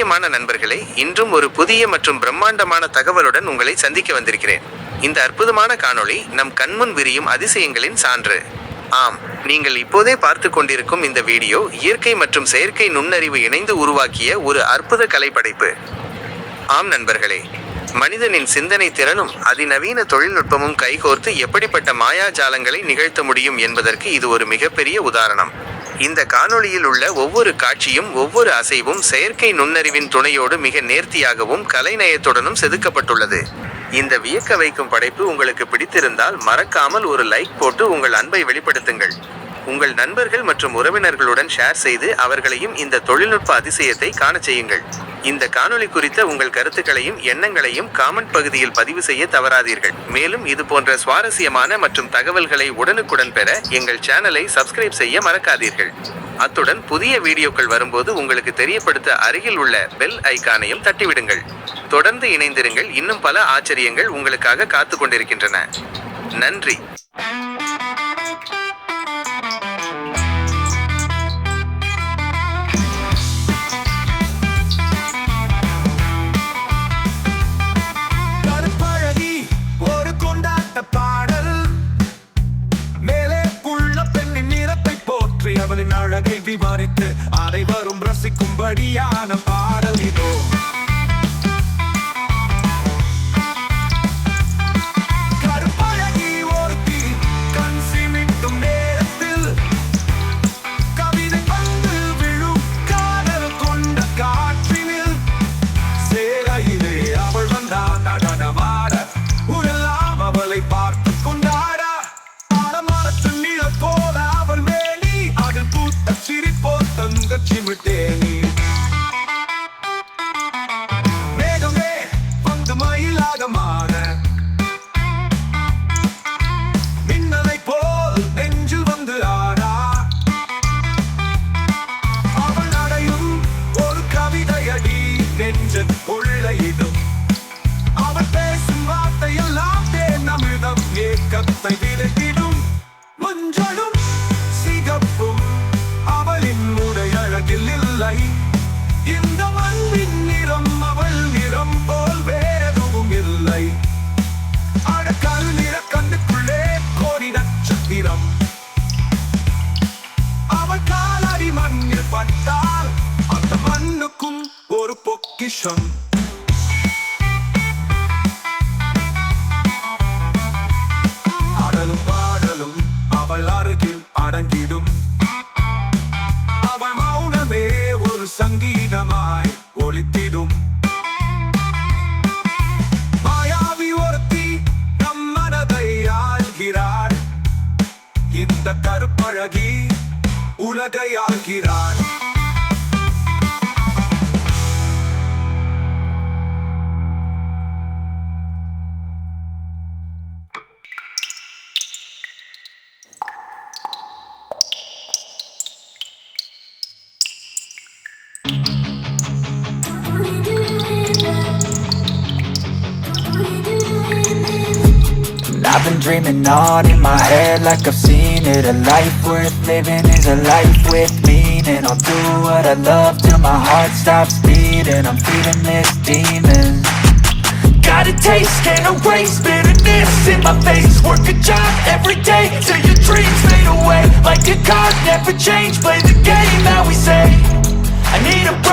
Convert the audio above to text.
பிரியமான நண்பர்களே, இன்றும் ஒரு புதிய மற்றும் பிரம்மாண்டமான தகவலுடன் உங்களை சந்திக்க வந்திருக்கிறேன். இந்த அற்புதமான காணொளி நம் கண்முன் விரியும் அதிசயங்களின் சான்று. ஆம், நீங்கள் இப்போதே பார்த்து கொண்டிருக்கும் இந்த வீடியோ இயற்கை மற்றும் செயற்கை நுண்ணறிவு இணைந்து உருவாக்கிய ஒரு அற்புத கலைப்படைப்பு. ஆம் நண்பர்களே, மனிதனின் சிந்தனை திறனும் அதிநவீன தொழில்நுட்பமும் கைகோர்த்து எப்படிப்பட்ட மாயாஜாலங்களை நிகழ்த்த முடியும் என்பதற்கு இது ஒரு மிகப்பெரிய உதாரணம். இந்த காணொளியில் உள்ள ஒவ்வொரு காட்சியும் ஒவ்வொரு அசைவும் செயற்கை நுண்ணறிவின் துணையோடு மிக நேர்த்தியாகவும் கலைநயத்துடனும் செதுக்கப்பட்டுள்ளது. இந்த வியக்க வைக்கும் படைப்பு உங்களுக்கு பிடித்திருந்தால் மறக்காமல் ஒரு லைக் போட்டு உங்கள் அன்பை வெளிப்படுத்துங்கள். உங்கள் நண்பர்கள் மற்றும் உறவினர்களுடன் ஷேர் செய்து அவர்களையும் இந்த தொழில்நுட்ப அதிசயத்தை காணச் செய்யுங்கள். இந்த காணொளி குறித்த உங்கள் கருத்துக்களையும் எண்ணங்களையும் காமெண்ட் பகுதியில் பதிவு செய்ய தவறாதீர்கள். மேலும் இது போன்ற சுவாரஸ்யமான மற்றும் தகவல்களை உடனுக்குடன் பெற எங்கள் சேனலை சப்ஸ்கிரைப் செய்ய மறக்காதீர்கள். அத்துடன் புதிய வீடியோக்கள் வரும்போது உங்களுக்கு தெரியப்படுத்த அருகில் உள்ள பெல் ஐகானையும் தட்டிவிடுங்கள். தொடர்ந்து இணைந்திருங்கள். இன்னும் பல ஆச்சரியங்கள் உங்களுக்காக காத்து கொண்டிருக்கின்றன. நன்றி. அவளின் அழகை விவரித்து அனைவரும் ரசிக்கும்படியான பாடல் இதோ. கருப்பழகி ஒருத்தி கண் சிமிட்டும் நேரத்தில் கவிதை வந்து விழும் காதல் கொண்ட காற்றினில் சேலையிலே அவள் வந்தாள் நடனமாட. உடலாம் அவளை பார்த்து கொண்டாட மரத்து நிழல் போல அவள் மேலி அதில் பூத்த சிரிப்போ தங்க சிமிட்டேனி. மேகமே வந்து மயிலாக மாற மின்னலை போல் நெஞ்சில் வந்து ஆடா. அவள் அடையும் ஒரு கவிதையடி நெஞ்ச கொள்ளையிடும். அவள் பேசும் வார்த்தையெல்லாம் தேன் அமிர்தம் ஏக்கத்தை விலக்கிடும். மஞ்சளும் சிகப்பும் அவளின் உடை அழகில் இல்லை. இந்த மண்ணின் நிறம் அவள் நிறம் போல் வேறெதுவும் இல்லை. அடக்கல் நிற கண்ணுக்குள்ளே கோடி நட்சத்திரம். அவள் காலடி மண்ணில் பட்டால் அந்த மண்ணுக்கும் ஒரு பொக்கிஷம். ஆடலும் பாடலும் அவள் அருகில் அடங்கிடும். அவள் மௌனமே ஒரு சங்கீதமாய் ஒலித்திடும். மாயாவி ஒருத்தி நம் மனதை ஆள்கிறாள். இந்த கருப்பழகி உலகை ஆள்கிறாள். I've been dreaming on in my head like I've seen it. A life worth living is a life with meaning. I'll do what I love till my heart stops beating. I'm feeding this demon. Got a taste, can't erase bitterness in my face. Work a job every day till your dreams fade away. Like a card, never change, play the game that we say. I need a break.